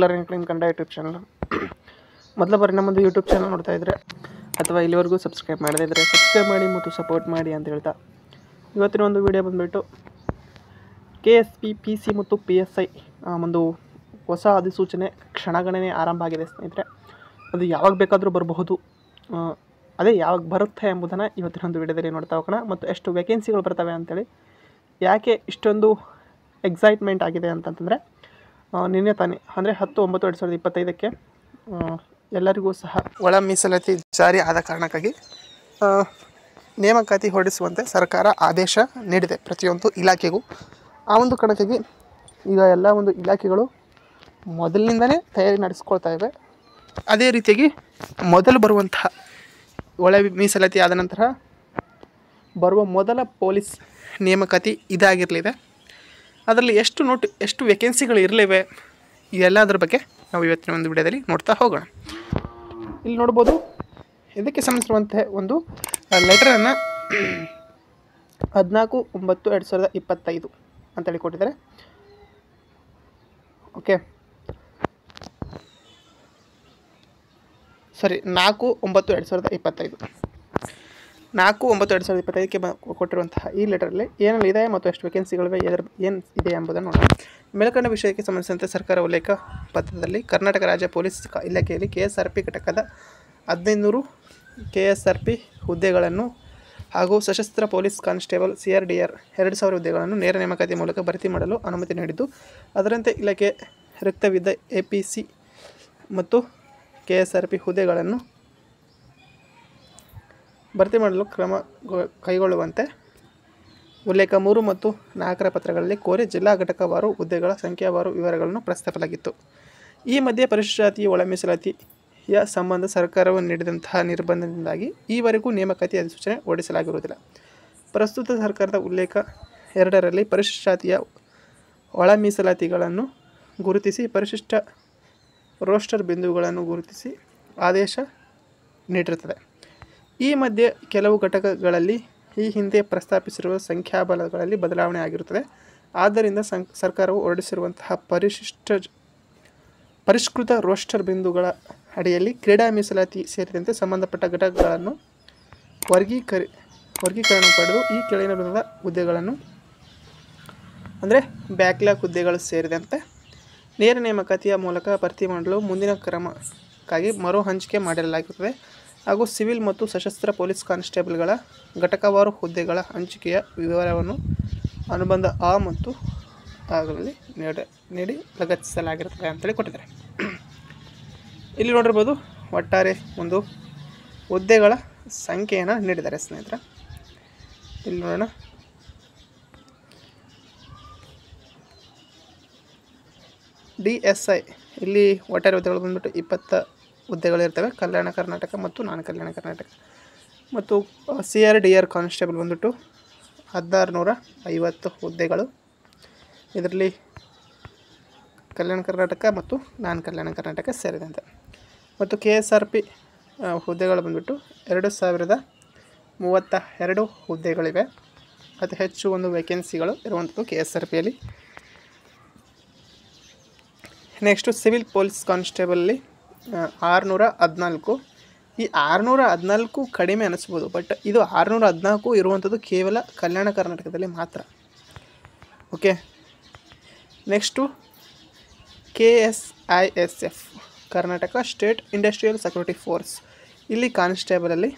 Learning clean Kannada YouTube channel. ಮೊದಲ ಬಾರಿ ನಮ್ಮದು ಯೂಟ್ಯೂಬ್ ಚಾನಲ್ ನೋಡ್ತಾ ಇದ್ದರೆ ಅಥವಾ ಇಲ್ಲಿವರೆಗೂ ಸಬ್ಸ್ಕ್ರೈಬ್ ಮಾಡದೇ ಇದ್ದರೆ ಸಬ್ಸ್ಕ್ರೈಬ್ ಮಾಡಿ ಮತ್ತು ಸಪೋರ್ಟ್ ಮಾಡಿ ಅಂತ ಹೇಳ್ತಾ ಇವತ್ತಿನ ಒಂದು ವಿಡಿಯೋ ಬಂದುಬಿಟ್ಟು KSP PC ಮತ್ತು PSI ಒಂದು ಹೊಸ ಅಧಿಸೂಚನೆ ಕ್ಷಣಗಣನೆ ಆರಂಭ ಆಗಿದೆ ಸ್ನೇಹಿತರೆ. ಅದು ಯಾವಾಗ ಬೇಕಾದರೂ ಬರಬಹುದು. ಅದೇ ಯಾವಾಗ ಬರುತ್ತೆ ಎಂಬುದನ್ನು ಇವತ್ತಿನ ಒಂದು ವಿಡಿಯೋದಲ್ಲಿ ನೋಡ್ತಾ ಹೋಗೋಣ. ಮತ್ತು ಎಷ್ಟು ವೇಕೆನ್ಸಿಗಳು ಬರ್ತವೆ ಅಂತೇಳಿ, ಯಾಕೆ ಇಷ್ಟೊಂದು ಎಕ್ಸೈಟ್ಮೆಂಟ್ ಆಗಿದೆ ಅಂತಂತಂದರೆ, ನಿನ್ನೆ ತಾನೇ ಅಂದರೆ 10/9/2025 ಎಲ್ಲರಿಗೂ ಸಹ ಒಳ ಮೀಸಲಾತಿ ಜಾರಿ ಆದ ಕಾರಣಕ್ಕಾಗಿ ನೇಮಕಾತಿ ಹೊರಡಿಸುವಂತೆ ಸರ್ಕಾರ ಆದೇಶ ನೀಡಿದೆ ಪ್ರತಿಯೊಂದು ಇಲಾಖೆಗೂ. ಆ ಒಂದು ಕಾರಣಕ್ಕಾಗಿ ಈಗ ಎಲ್ಲ ಒಂದು ಇಲಾಖೆಗಳು ಮೊದಲಿನಿಂದಲೇ ತಯಾರಿ ನಡೆಸ್ಕೊಳ್ತಾ ಇವೆ. ಅದೇ ರೀತಿಯಾಗಿ ಮೊದಲು ಬರುವಂತಹ ಒಳ ಮೀಸಲಾತಿ ಆದ ನಂತರ ಬರುವ ಮೊದಲ ಪೊಲೀಸ್ ನೇಮಕಾತಿ ಇದಾಗಿರಲಿದೆ. ಅದರಲ್ಲಿ ಎಷ್ಟು ವೇಕೆನ್ಸಿಗಳು ಇರಲಿವೆ ಇದೆಲ್ಲದರ ಬಗ್ಗೆ ನಾವು ಇವತ್ತಿನ ಒಂದು ವಿಡಿಯೋದಲ್ಲಿ ನೋಡ್ತಾ ಹೋಗೋಣ. ಇಲ್ಲಿ ನೋಡ್ಬೋದು, ಇದಕ್ಕೆ ಸಂಬಂಧಿಸಿರುವಂತಹ ಒಂದು ಲೆಟರನ್ನು 14/9/2025 ಅಂತೇಳಿ ಕೊಟ್ಟಿದ್ದಾರೆ. ಓಕೆ, 4/9/2025 4/9/2025ಕ್ಕೆ ಕೊಟ್ಟಿರುವಂತಹ ಈ ಲೆಟರಲ್ಲಿ ಏನೆಲ್ಲ ಇದೆ ಮತ್ತು ಎಷ್ಟು ವೇಕೆನ್ಸಿಗಳಿವೆ, ಏನು ಇದೆ ಎಂಬುದನ್ನು ನೋಡೋಣ. ಮೇಲ್ಕಂಡ ವಿಷಯಕ್ಕೆ ಸಂಬಂಧಿಸಿದಂತೆ ಸರ್ಕಾರ ಉಲ್ಲೇಖ ಪತ್ರದಲ್ಲಿ ಕರ್ನಾಟಕ ರಾಜ್ಯ ಪೊಲೀಸ್ ಇಲಾಖೆಯಲ್ಲಿ KSRP ಘಟಕದ 1500 KSRP ಹುದ್ದೆಗಳನ್ನು ಹಾಗೂ ಸಶಸ್ತ್ರ ಪೊಲೀಸ್ ಕಾನ್ಸ್ಟೇಬಲ್ CRDR 2000 ಹುದ್ದೆಗಳನ್ನು ನೇರ ನೇಮಕಾತಿ ಮೂಲಕ ಭರ್ತಿ ಮಾಡಲು ಅನುಮತಿ ನೀಡಿದ್ದು, ಅದರಂತೆ ಇಲಾಖೆ ರಿಕ್ತವಿದ್ದ APC ಮತ್ತು KSRP ಹುದ್ದೆಗಳನ್ನು ಭರ್ತಿ ಮಾಡಲು ಕ್ರಮ ಕೈಗೊಳ್ಳುವಂತೆ ಉಲ್ಲೇಖ 3 ಮತ್ತು 4ರ ಪತ್ರಗಳಲ್ಲಿ ಕೋರಿ ಜಿಲ್ಲಾ ಘಟಕವಾರು ಹುದ್ದೆಗಳ ಸಂಖ್ಯಾವಾರು ವಿವರಗಳನ್ನು ಪ್ರಸ್ತಾಪಿಸಲಾಗಿತ್ತು. ಈ ಮಧ್ಯೆ ಪರಿಶಿಷ್ಟ ಜಾತಿಯ ಒಳ ಮೀಸಲಾತಿಯ ಸಂಬಂಧ ಸರ್ಕಾರವು ನೀಡಿದಂತಹ ನಿರ್ಬಂಧದಿಂದಾಗಿ ಈವರೆಗೂ ನೇಮಕಾತಿ ಅಧಿಸೂಚನೆ ಹೊರಡಿಸಲಾಗಿರುವುದಿಲ್ಲ. ಪ್ರಸ್ತುತ ಸರ್ಕಾರದ ಉಲ್ಲೇಖ 2ರಲ್ಲಿ ಪರಿಶಿಷ್ಟ ಜಾತಿಯ ಒಳ ಮೀಸಲಾತಿಗಳನ್ನು ಗುರುತಿಸಿ ಪರಿಶಿಷ್ಟ ರೋಸ್ಟರ್ ಬಿಂದುಗಳನ್ನು ಗುರುತಿಸಿ ಆದೇಶ ನೀಡಿರುತ್ತದೆ. ಈ ಮಧ್ಯೆ ಕೆಲವು ಘಟಕಗಳಲ್ಲಿ ಈ ಹಿಂದೆ ಪ್ರಸ್ತಾಪಿಸಿರುವ ಸಂಖ್ಯಾಬಲಗಳಲ್ಲಿ ಬದಲಾವಣೆ ಆಗಿರುತ್ತದೆ. ಆದ್ದರಿಂದ ಸರ್ಕಾರವು ಹೊರಡಿಸಿರುವಂತಹ ಪರಿಷ್ಕೃತ ರೋಸ್ಟರ್ ಬಿಂದುಗಳ ಅಡಿಯಲ್ಲಿ ಕ್ರೀಡಾ ಮೀಸಲಾತಿ ಸೇರಿದಂತೆ ಸಂಬಂಧಪಟ್ಟ ಘಟಕಗಳನ್ನು ವರ್ಗೀಕರಣ ಪಡೆದು ಈ ಕೆಳಗಿನ ಬಣ್ಣದ ಹುದ್ದೆಗಳನ್ನು ಅಂದರೆ ಬ್ಯಾಕ್ಲಾಗ್ ಹುದ್ದೆಗಳು ಸೇರಿದಂತೆ ನೇರ ನೇಮಕಾತಿಯ ಮೂಲಕ ಭರ್ತಿ ಮಾಡಲು ಮುಂದಿನ ಕ್ರಮಕ್ಕಾಗಿ ಮರು ಹಂಚಿಕೆ ಮಾಡಿರಲಾಗುತ್ತದೆ. ಹಾಗೂ ಸಿವಿಲ್ ಮತ್ತು ಸಶಸ್ತ್ರ ಪೊಲೀಸ್ ಕಾನ್ಸ್ಟೇಬಲ್ಗಳ ಘಟಕವಾರು ಹುದ್ದೆಗಳ ಹಂಚಿಕೆಯ ವಿವರವನ್ನು ಅನುಬಂಧ A ಮತ್ತು ಆಗಳಲ್ಲಿ ನೀಡಿ ಲಗತ್ತಿಸಲಾಗಿರುತ್ತದೆ ಅಂತೇಳಿ ಕೊಟ್ಟಿದ್ದಾರೆ. ಇಲ್ಲಿ ನೋಡಿರ್ಬೋದು, ಒಟ್ಟಾರೆ ಒಂದು ಹುದ್ದೆಗಳ ಸಂಖ್ಯೆಯನ್ನು ನೀಡಿದ್ದಾರೆ ಸ್ನೇಹಿತರೆ. ಇಲ್ಲಿ ನೋಡೋಣ, DSI ಇಲ್ಲಿ ಒಟ್ಟಾರೆ ಹುದ್ದೆಗಳು ಬಂದ್ಬಿಟ್ಟು 20 ಹುದ್ದೆಗಳಿರ್ತವೆ, ಕಲ್ಯಾಣ ಕರ್ನಾಟಕ ಮತ್ತು ನಾನ್ ಕಲ್ಯಾಣ ಕರ್ನಾಟಕ. ಮತ್ತು CRDR ಕಾನ್ಸ್ಟೇಬಲ್ ಬಂದ್ಬಿಟ್ಟು 1650 ಹುದ್ದೆಗಳು. ಇದರಲ್ಲಿ ಕಲ್ಯಾಣ ಕರ್ನಾಟಕ ಮತ್ತು ನಾನ್ ಕಲ್ಯಾಣ ಕರ್ನಾಟಕ ಸೇರಿದಂತೆ. ಮತ್ತು KSRP ಹುದ್ದೆಗಳು ಬಂದ್ಬಿಟ್ಟು 2032 ಹುದ್ದೆಗಳಿವೆ. ಅತಿ ಹೆಚ್ಚು ಒಂದು ವೇಕೆನ್ಸಿಗಳು ಇರುವಂಥದ್ದು KSRPಯಲ್ಲಿ. ನೆಕ್ಸ್ಟು ಸಿವಿಲ್ ಪೊಲೀಸ್ ಕಾನ್ಸ್ಟೇಬಲಲ್ಲಿ 614. ಈ 614 ಕಡಿಮೆ ಅನಿಸ್ಬೋದು, ಬಟ್ ಇದು 614 ಇರುವಂಥದ್ದು ಕೇವಲ ಕಲ್ಯಾಣ ಕರ್ನಾಟಕದಲ್ಲಿ ಮಾತ್ರ. Okay, next KSISF Karnataka state industrial security force. ಇಲ್ಲಿ ಕಾನ್ಸ್ಟೇಬಲಲ್ಲಿ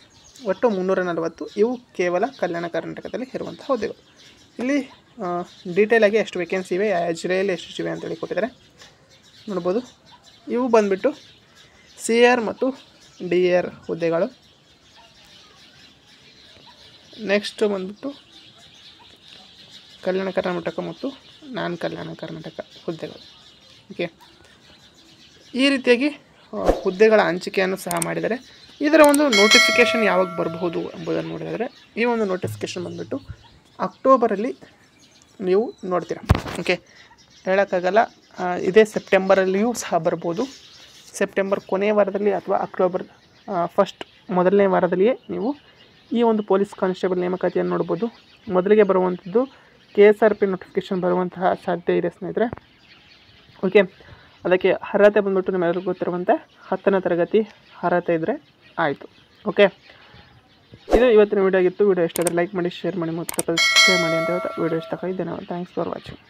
ಒಟ್ಟು 340. ಇವು ಕೇವಲ ಕಲ್ಯಾಣ ಕರ್ನಾಟಕದಲ್ಲಿ ಇರುವಂಥ ಹುದ್ದೆಗಳು. ಇಲ್ಲಿ ಡೀಟೇಲಾಗಿ ಎಷ್ಟು ವೇಕೆನ್ಸಿ ಇವೆ, ಜಿಲ್ಲೆಯಲ್ಲಿ ಎಷ್ಟು ಇವೆ ಅಂತೇಳಿ ಕೊಟ್ಟಿದ್ದಾರೆ ನೋಡ್ಬೋದು. ಇವು ಬಂದುಬಿಟ್ಟು CR ಮತ್ತು DR ಹುದ್ದೆಗಳು. ನೆಕ್ಸ್ಟ್ ಬಂದ್ಬಿಟ್ಟು ಕಲ್ಯಾಣ ಕರ್ನಾಟಕ ಮತ್ತು ನಾನ್ ಕಲ್ಯಾಣ ಕರ್ನಾಟಕ ಹುದ್ದೆಗಳು. ಓಕೆ, ಈ ರೀತಿಯಾಗಿ ಹುದ್ದೆಗಳ ಹಂಚಿಕೆಯನ್ನು ಸಹ ಮಾಡಿದ್ದಾರೆ. ಇದರ ಒಂದು ನೋಟಿಫಿಕೇಷನ್ ಯಾವಾಗ ಬರಬಹುದು ಎಂಬುದನ್ನು ನೋಡಿದರೆ, ಈ ಒಂದು ನೋಟಿಫಿಕೇಷನ್ ಬಂದುಬಿಟ್ಟು ಅಕ್ಟೋಬರಲ್ಲಿ ನೀವು ನೋಡ್ತೀರಾ. ಓಕೆ, ಹೇಳೋಕ್ಕಾಗಲ್ಲ, ಇದೇ ಸೆಪ್ಟೆಂಬರಲ್ಲಿಯೂ ಸಹ ಬರ್ಬೋದು. ಸೆಪ್ಟೆಂಬರ್ ಕೊನೆಯ ವಾರದಲ್ಲಿ ಅಥವಾ ಅಕ್ಟೋಬರ್ ಮೊದಲನೇ ವಾರದಲ್ಲಿಯೇ ನೀವು ಈ ಒಂದು ಪೊಲೀಸ್ ಕಾನ್ಸ್ಟೇಬಲ್ ನೇಮಕಾತಿಯನ್ನು ನೋಡ್ಬೋದು. ಮೊದಲಿಗೆ ಬರುವಂಥದ್ದು KSRP ನೋಟಿಫಿಕೇಷನ್ ಬರುವಂತಹ ಸಾಧ್ಯತೆ ಇದೆ ಸ್ನೇಹಿತರೆ. ಓಕೆ, ಅದಕ್ಕೆ ಅರ್ಹತೆ ಬಂದ್ಬಿಟ್ಟು ನಿಮ್ಮೆಲ್ಲರಿಗೂ ಗೊತ್ತಿರುವಂತೆ 10ನೇ ತರಗತಿ ಅರ್ಹತೆ ಇದ್ದರೆ ಆಯಿತು. ಓಕೆ, ಇದು ಇವತ್ತಿನ ವಿಡಿಯೋ ಆಗಿತ್ತು. ವಿಡಿಯೋ ಇಷ್ಟ ಆದರೆ ಲೈಕ್ ಮಾಡಿ, ಶೇರ್ ಮಾಡಿ ಮತ್ತು ಸಬ್ಸ್ಕ್ರೈಬ್ ಮಾಡಿ ಅಂತ ಹೇಳ್ತಾ ವಿಡಿಯೋ ಇಷ್ಟ ಆಗಿ ಧನ್ಯವಾದ. Thanks for watching.